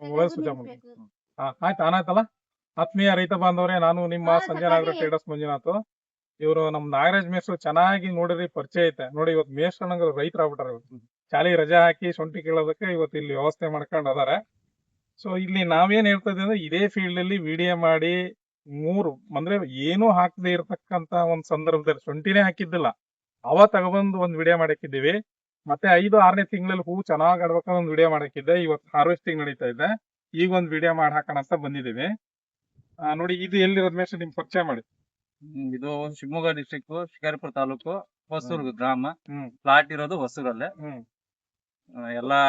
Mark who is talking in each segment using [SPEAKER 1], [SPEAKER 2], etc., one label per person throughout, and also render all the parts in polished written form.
[SPEAKER 1] ಆಯ್ತು ಆನಾಯ್ತಲ್ಲ. ಆತ್ಮೀಯ ರೈತ ಬಾಂಧವರೇ, ನಾನು ನಿಮ್ಮ ಸಂಜಯನಾಗರ ಟ್ರೇಡರ್ಸ್ ಮಂಜುನಾಥ್. ಇವರು ನಮ್ ನಾಗರಾಜ್ ಮೇಸ್ರು ಚೆನ್ನಾಗಿ ನೋಡಿರಿ ಪರಿಚಯ ಐತೆ ನೋಡಿ. ಇವತ್ತು ಮೇಸ್ರು ನಂಗೆ ರೈತರ ಆಗ್ಬಿಟ್ಟಾರ. ಚಾಲಿ ರಜಾ ಹಾಕಿ ಶುಂಠಿ ಕೇಳೋದಕ್ಕೆ ಇವತ್ತು ಇಲ್ಲಿ ವ್ಯವಸ್ಥೆ ಮಾಡ್ಕೊಂಡು ಅದಾರೆ. ಸೊ ಇಲ್ಲಿ ನಾವೇನ್ ಹೇಳ್ತಾ ಇದ್ದೀವಿ ಅಂದ್ರೆ, ಇದೇ ಫೀಲ್ಡ್ ಅಲ್ಲಿ ವಿಡಿಯೋ ಮಾಡಿ ಅಂದ್ರೆ ಏನೂ ಹಾಕದೆ ಇರತಕ್ಕಂತ ಒಂದ್ ಸಂದರ್ಭದಲ್ಲಿ ಶುಂಠಿನೇ ಹಾಕಿದ್ದಿಲ್ಲ, ಅವ ತಗೊಬಂದು ಒಂದ್ ವಿಡಿಯೋ ಮಾಡಾಕಿದ್ದೀವಿ. ಮತ್ತೆ 5-6ನೇ ತಿಂಗಳಲ್ಲಿ ಹೂ ಚೆನ್ನಾಗ್ ಆಡ್ಬೇಕಂತ ಒಂದ್ ವಿಡಿಯೋ ಮಾಡಾಕಿದ್ದೆ. ಇವತ್ತು ಹಾರ್ವೆಸ್ಟಿಂಗ್ ನಡೀತಾ ಇದೆ, ಈಗ ಒಂದ್ ವಿಡಿಯೋ ಮಾಡಿ ಹಾಕೋಣ ಅಂತ ಬಂದಿದ್ದೀವಿ. ನೋಡಿ, ಇದು ಎಲ್ಲಿರೋದ್ ಮೇಷ ನಿಮ್ ಪರಿಚಯ ಮಾಡಿ.
[SPEAKER 2] ಇದು ಶಿವಮೊಗ್ಗ ಡಿಸ್ಟ್ರಿಕ್ಟ್ ಶಿಕಾರಿಪುರ ತಾಲೂಕು ಹೊಸೂರು ಗ್ರಾಮ. ಪ್ಲಾಟ್ ಇರೋದು ಹೊಸೂರಲ್ಲೇ. ಎಲ್ಲಾ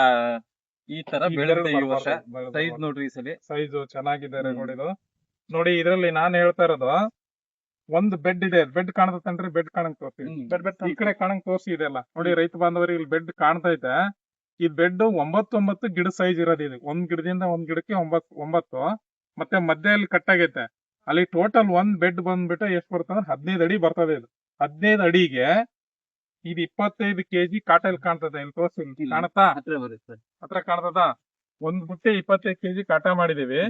[SPEAKER 2] ಈ ತರ ಬೆಳೆದ ಈ ವರ್ಷ. ಸೈಜ್ ನೋಡ್ರಿ, ಈ ಸಲ
[SPEAKER 1] ಸೈಜ್ ಚೆನ್ನಾಗಿದ್ದಾರೆ ನೋಡಿದು. ನೋಡಿ, ಇದ್ರಲ್ಲಿ ನಾನ್ ಹೇಳ್ತಾ ಇರೋದು, ಒಂದು ಬೆಡ್ ಇದೆ. ಬೆಡ್ ಕಾಣತನ್ರಿ, ಬೆಡ್ ಕಾಣಂಗ್ ತೋರಿಸಿ. ಈ ಕಡೆ ಕಾಣಂಗ್ ತೋರಿಸಿ. ಇದೆಲ್ಲ ನೋಡಿ ರೈತ ಬಾಂಧವರಿಗೆ, ಇಲ್ಲಿ ಬೆಡ್ ಕಾಣ್ತೈತೆ. ಈ ಬೆಡ್ 9 ಗಿಡ ಸೈಜ್ ಇರೋದು. ಇದು ಒಂದ್ ಗಿಡದಿಂದ ಒಂದ್ ಗಿಡಕ್ಕೆ 9 ಮತ್ತೆ ಮಧ್ಯದಲ್ಲಿ ಕಟ್ ಆಗೈತೆ. ಅಲ್ಲಿ ಟೋಟಲ್ ಒಂದ್ ಬೆಡ್ ಬಂದ್ಬಿಟ್ಟು ಎಷ್ಟು ಬರ್ತದೆ, 15 ಅಡಿ ಬರ್ತದೆ. ಇದು 15 ಅಡಿಗೆ ಇದು 25 kg ಕಾಟಲ್ ಕಾಣ್ತದೆ. ಇಲ್ಲಿ ತೋರಿಸಿ, ಕಾಣತ್ತಾ? ಹತ್ರ ಕಾಣ್ತದ? ಒಂದ್ ಬುಟ್ಟೆ 25 kg ಕಾಟ ಮಾಡಿದೀವಿ.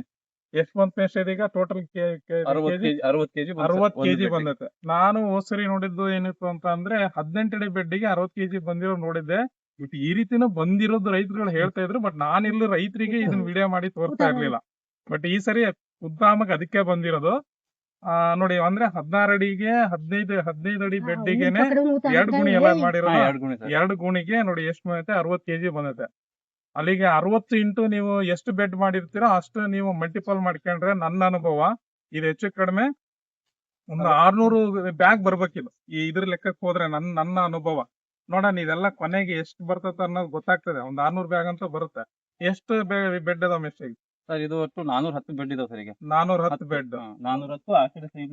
[SPEAKER 1] ಎಷ್ಟು ಬಂದ್ ಪೇಸ್ಟ್ ಇದೀಗ ಟೋಟಲ್ 60 kg ಬಂದೈತೆ. ನಾನು ಹೋದ್ಸರಿ ನೋಡಿದ್ದು ಏನಿತ್ತು ಅಂತ ಅಂದ್ರೆ, 18 ಅಡಿ ಬೆಡ್ಡಿಗೆ 60 kg ಬಂದಿರೋ ನೋಡಿದ್ದೆ. ಬಟ್ ಈ ರೀತಿನೂ ಬಂದಿರೋದು ರೈತರುಗಳು ಹೇಳ್ತಾ ಇದ್ರು. ಬಟ್ ನಾನಿಲ್ಲಿ ರೈತರಿಗೆ ಇದನ್ನ ವಿಡಿಯೋ ಮಾಡಿ ತೋರಿಸ್ತಾ ಇರ್ಲಿಲ್ಲ. ಬಟ್ ಈ ಸರಿ ಉದ್ದಾಮಕ್ಕೆ ಅದಕ್ಕೆ ಬಂದಿರೋದು. ನೋಡಿ, ಅಂದ್ರೆ 16 ಅಡಿಗೆ 15 ಅಡಿ ಬೆಡ್ಡಿಗೆನೆ 2 ಗುಣಿ ಎಲ್ಲ ಮಾಡಿರೋದು. 2 ಗುಣಿಗೆ ನೋಡಿ ಎಷ್ಟು ಬಂದೈತೆ, 60 kg ಬಂದೈತೆ. ಅಲ್ಲಿಗೆ 60 ಇಂಟು ನೀವು ಎಷ್ಟು ಬೆಡ್ ಮಾಡಿರ್ತೀರೋ ಅಷ್ಟು ನೀವು ಮಲ್ಟಿಪಲ್ ಮಾಡ್ಕೊಂಡ್ರೆ, ನನ್ನ ಅನುಭವ ಇದು ಹೆಚ್ಚು ಕಡಿಮೆ ಒಂದು 600 ಬ್ಯಾಗ್ ಬರ್ಬೇಕಿದು. ಇದ್ರ ಲೆಕ್ಕಕ್ಕೆ ಹೋದ್ರೆ ನನ್ನ ಅನುಭವ ನೋಡೋಣ. ಇದೆಲ್ಲ ಕೊನೆಗೆ ಎಷ್ಟು ಬರ್ತದೆ ಅನ್ನೋದು ಗೊತ್ತಾಗ್ತದೆ. ಒಂದು 600 ಬ್ಯಾಗ್ ಅಂತ ಬರುತ್ತೆ. ಎಷ್ಟು ಬೆಡ್ ಅದಾವ ಮೆಸ್ಸಿಗೆ?
[SPEAKER 2] ಸರ್, ಇದು ಒಟ್ಟು 410 ಬೆಡ್ ಇದಾವೆ ಸರ್. ಈಗ
[SPEAKER 1] 410 ಬೆಡ್.
[SPEAKER 2] 410 ಆ ಕಡೆ
[SPEAKER 1] ಸೈಡ್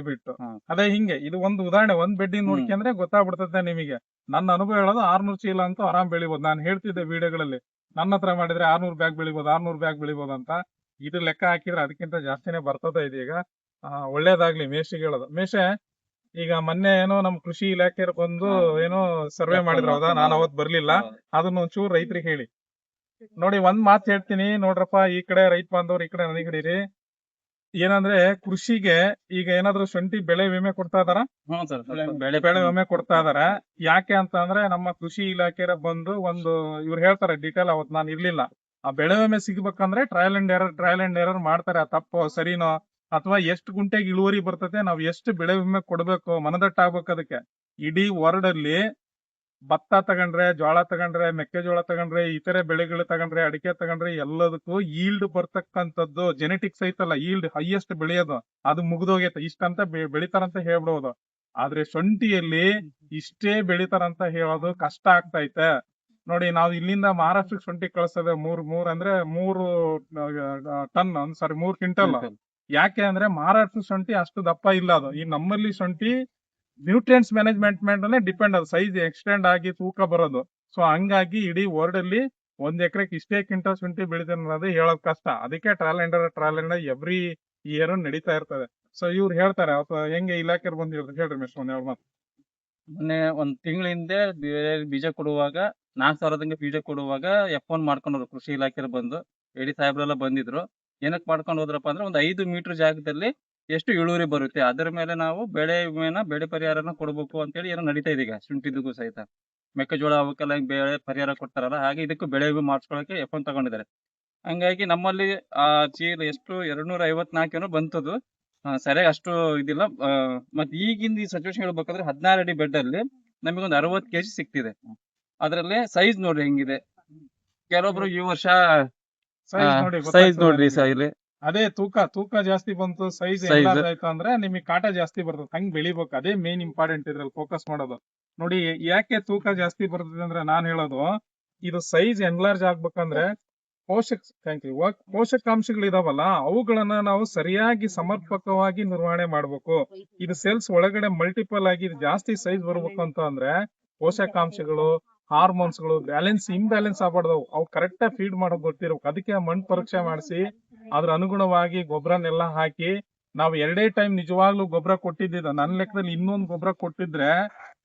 [SPEAKER 1] ಬಿಟ್ಟು. ಅದೇ ಹಿಂಗೆ ಇದು ಒಂದು ಉದಾಹರಣೆ. ಒಂದ್ ಬೆಡ್ಡಿಂಗ್ ನೋಡ್ಕೊಂಡ್ರೆ ಗೊತ್ತಾಗ್ಬಿಡ್ತದೆ ನಿಮಗೆ. ನನ್ನ ಅನುಭವ ಹೇಳೋದು 600 ಚೀಲ ಅಂತೂ ಆರಾಮ್ ಬೆಳಿಬೋದು. ನಾನು ಹೇಳ್ತಿದ್ದೆ ವಿಡಿಯೋಗಳಲ್ಲಿ, ನನ್ನ ಹತ್ರ ಮಾಡಿದ್ರೆ 600 ಬ್ಯಾಗ್ ಬೆಳಿಬೋದು, 600 ಬ್ಯಾಗ್ ಬೆಳಿಬೋದು ಅಂತ. ಇದು ಲೆಕ್ಕ ಹಾಕಿದ್ರೆ ಅದಕ್ಕಿಂತ ಜಾಸ್ತಿನೇ ಬರ್ತದೆ ಇದೀಗ. ಒಳ್ಳೇದಾಗ್ಲಿ ಮೇಷಿಗೆ ಹೇಳೋದು. ಮೇಷ, ಈಗ ಮೊನ್ನೆ ಏನೋ ನಮ್ ಕೃಷಿ ಇಲಾಖೆಯವ್ರು ಬಂದು ಏನೋ ಸರ್ವೆ ಮಾಡಿದ್ರು, ಹೌದಾ? ನಾನು ಅವತ್ ಬರ್ಲಿಲ್ಲ. ಅದನ್ನ ಒಂಚೂರು ರೈತರಿಗೆ ಹೇಳಿ. ನೋಡಿ, ಒಂದ್ ಮಾತು ಹೇಳ್ತೀನಿ ನೋಡ್ರಪ್ಪ, ಈ ಕಡೆ ರೈತ ಬಾಂಧವ್ರು, ಈ ಕಡೆ ನನಗೆ ಹಿಡೀರಿ. ಏನಂದ್ರೆ, ಕೃಷಿಗೆ ಈಗ ಏನಾದ್ರು ಶುಂಠಿ ಬೆಳೆ ವಿಮೆ ಕೊಡ್ತಾ ಇದಾರ? ಬೆಳೆ ವಿಮೆ ಕೊಡ್ತಾ ಇದಾರ. ಯಾಕೆ ಅಂತ ಅಂದ್ರೆ, ನಮ್ಮ ಕೃಷಿ ಇಲಾಖೆ ಬಂದು ಇವ್ರು ಹೇಳ್ತಾರೆ ಡೀಟೇಲ್. ಅವತ್ ನಾನು ಇರ್ಲಿಲ್ಲ. ಆ ಬೆಳೆ ವಿಮೆ ಸಿಗ್ಬೇಕಂದ್ರೆ ಟ್ರಯಲ್ ಅಂಡ್ ಎರರ್ ಮಾಡ್ತಾರೆ. ತಪ್ಪು ಸರಿನೋ, ಅಥವಾ ಎಷ್ಟು ಗುಂಟೆಗೆ ಇಳುವರಿ ಬರ್ತದೆ, ನಾವ್ ಎಷ್ಟು ಬೆಳೆ ವಿಮೆ ಕೊಡ್ಬೇಕು, ಮನದಟ್ಟಾಗ್ಬೇಕು ಅದಕ್ಕೆ. ಇಡೀ ವರ್ಲ್ಡ್ ಅಲ್ಲಿ ಭತ್ತ ತಗೊಂಡ್ರೆ, ಜೋಳ ತಗೊಂಡ್ರೆ, ಮೆಕ್ಕೆಜೋಳ ತಗೊಂಡ್ರೆ, ಇತರೆ ಬೆಳೆಗಳು ತಗೊಂಡ್ರೆ, ಅಡಿಕೆ ತಗೊಂಡ್ರೆ, ಎಲ್ಲದಕ್ಕೂ ಈಲ್ಡ್ ಬರ್ತಕ್ಕಂಥದ್ದು ಜೆನೆಟಿಕ್ಸ್ ಐತಲ್ಲ, ಈಲ್ಡ್ ಹೈಯೆಸ್ಟ್ ಬೆಳೆಯೋದು, ಅದು ಮುಗ್ದೋಗೈತೆ. ಇಷ್ಟಂತ ಬೆಳಿತಾರಂತ ಹೇಳ್ಬಿಡೋದು. ಆದ್ರೆ ಶುಂಠಿಯಲ್ಲಿ ಇಷ್ಟೇ ಬೆಳಿತಾರಂತ ಹೇಳೋದು ಕಷ್ಟ ಆಗ್ತೈತೆ. ನೋಡಿ, ನಾವು ಇಲ್ಲಿಂದ ಮಹಾರಾಷ್ಟ್ರಕ್ಕೆ ಶುಂಠಿ ಕಳಿಸ್ತದೆ 3 ಟನ್, 3 ಕ್ವಿಂಟಲ್. ಯಾಕೆ ಅಂದ್ರೆ ಮಹಾರಾಷ್ಟ್ರ ಶುಂಠಿ ಅಷ್ಟು ದಪ್ಪ ಇಲ್ಲ. ಅದು ಈ ನಮ್ಮಲ್ಲಿ ಶುಂಠಿ ನ್ಯೂಟ್ರಿಯೆಂಟ್ಸ್ ಮ್ಯಾನೇಜ್ಮೆಂಟ್ ಮೇಲೆ ಡಿಪೆಂಡ್. ಅದು ಸೈಜ್ ಎಕ್ಸ್ಟೆಂಡ್ ಆಗಿ ತೂಕ ಬರೋದು. ಸೊ ಹಂಗಾಗಿ ಇಡೀ ವರ್ಲ್ಡ್ ಅಲ್ಲಿ 1 ಎಕರೆಗೆ ಇಷ್ಟೇ ಕ್ವಿಂಟಲ್ ಶುಂಠಿ ಬೆಳಿತಾರೆ ಅನ್ನೋದು ಹೇಳೋದ್ ಕಷ್ಟ. ಅದಕ್ಕೆ ಟ್ರಯಲ್ ಅಂಡ್ ಎವ್ರಿ ಇಯರ್ ನಡೀತಾ ಇರ್ತದೆ. ಸೊ ಇವ್ರು ಹೇಳ್ತಾರೆ, ಹೆಂಗೆ ಇಲಾಖೆ ಬಂದಿರೋದು ಹೇಳ್ರಿ ಮಿಸ್. ಒಂದ್ 2 ಮಾತು.
[SPEAKER 2] ಮೊನ್ನೆ ಒಂದ್ ತಿಂಗಳ ಹಿಂದೆ ಬೀಜ ಕೊಡುವಾಗ 4,000 ಬೀಜ ಕೊಡುವಾಗ F1 ಮಾಡ್ಕೊಂಡ್ರು. ಕೃಷಿ ಇಲಾಖೆ ಬಂದು ಎಡಿ ಸಾಹೇಬ್ರೆಲ್ಲ ಬಂದಿದ್ರು. ಏನಕ್ ಮಾಡ್ಕೊಂಡು ಹೋದ್ರಪ್ಪ ಅಂದ್ರೆ, ಒಂದು 5 ಮೀಟರ್ ಜಾಗದಲ್ಲಿ ಎಷ್ಟು ಇಳುವರಿ ಬರುತ್ತೆ, ಅದರ ಮೇಲೆ ನಾವು ಬೆಳೆ ವಿಮೆನ, ಬೆಳೆ ಪರಿಹಾರನ ಕೊಡ್ಬೇಕು ಅಂತೇಳಿ ಏನೋ ನಡೀತಾ ಇದೆ ಈಗ ಶುಂಠಿದಿಗೂ ಸಹಿತ. ಮೆಕ್ಕೆಜೋಳ ಅವಕ್ಕೆಲ್ಲ ಬೆಳೆ ಪರಿಹಾರ ಕೊಡ್ತಾರಲ್ಲ, ಹಾಗೆ ಇದಕ್ಕೂ ಬೆಳೆ ವಿಮೆ ಮಾಡಿಸ್ಕೊಳಕ್ಕೆ F1 ತಗೊಂಡಿದ್ದಾರೆ. ಹಂಗಾಗಿ ನಮ್ಮಲ್ಲಿ ಆ ಚೀಲ ಎಷ್ಟು 254 ಏನೋ ಬಂತದು. ಸರಿಯಾಗಿ ಅಷ್ಟು ಇದಿಲ್ಲ. ಮತ್ತೆ ಈಗಿಂದ ಈ ಸಿಚುವೇಶನ್ ಹೇಳ್ಬೇಕಂದ್ರೆ, 16 ಅಡಿ ಬೆಡ್ ಅಲ್ಲಿ ನಮಗೊಂದು 60 kg ಸಿಕ್ತಿದೆ. ಅದ್ರಲ್ಲಿ ಸೈಜ್ ನೋಡ್ರಿ ಹೆಂಗಿದೆ. ಕೆಲವೊಬ್ರು ಈ ವರ್ಷ ಸೈಜ್ ನೋಡ್ರಿ ಇಲ್ಲಿ.
[SPEAKER 1] ಅದೇ ತೂಕ ಜಾಸ್ತಿ ಬಂತು, ಸೈಜ್ ಆಯ್ತು ಅಂದ್ರೆ ನಿಮಗೆ ಕಾಟ ಜಾಸ್ತಿ ಬರ್ತದೆ. ಹಂಗ್ ಬೆಳಿಬೇಕು. ಅದೇ ಮೇನ್ ಇಂಪಾರ್ಟೆಂಟ್ ಇದ್ರಲ್ಲಿ ಫೋಕಸ್ ಮಾಡೋದು. ನೋಡಿ, ಯಾಕೆ ತೂಕ ಜಾಸ್ತಿ ಬರ್ತದೆ ಅಂದ್ರೆ, ನಾನ್ ಹೇಳೋದು, ಇದು ಸೈಜ್ ಎನ್ಲಾರ್ಜ್ ಆಗ್ಬೇಕಂದ್ರೆ ಪೋಷಕಾಂಶಗಳಿದಾವಲ್ಲ, ಅವುಗಳನ್ನ ನಾವು ಸರಿಯಾಗಿ ಸಮರ್ಪಕವಾಗಿ ನಿರ್ವಹಣೆ ಮಾಡ್ಬೇಕು. ಇದು ಸೆಲ್ಸ್ ಒಳಗಡೆ ಮಲ್ಟಿಪಲ್ ಆಗಿ ಜಾಸ್ತಿ ಸೈಜ್ ಬರ್ಬೇಕು ಅಂತ ಅಂದ್ರೆ, ಪೋಷಕಾಂಶಗಳು, ಹಾರ್ಮೋನ್ಸ್ಗಳು ಇಂಬ್ಯಾಲೆನ್ಸ್ ಆಗ್ಬಾರ್ದು. ಅವು ಕರೆಕ್ಟ್ ಆಗಿ ಫೀಡ್ ಮಾಡೋದು ಗೊತ್ತಿರ್ಬೇಕು. ಅದಕ್ಕೆ ಮಣ್ಣು ಪರೀಕ್ಷೆ ಮಾಡಿಸಿ ಅದ್ರ ಅನುಗುಣವಾಗಿ ಗೊಬ್ಬರನೆಲ್ಲ ಹಾಕಿ, ನಾವು 2 ಟೈಮ್ ನಿಜವಾಗ್ಲೂ ಗೊಬ್ಬರ ಕೊಟ್ಟಿದ್ದ. ನನ್ನ ಲೆಕ್ಕದಲ್ಲಿ ಇನ್ನೊಂದು ಗೊಬ್ಬರ ಕೊಟ್ಟಿದ್ರೆ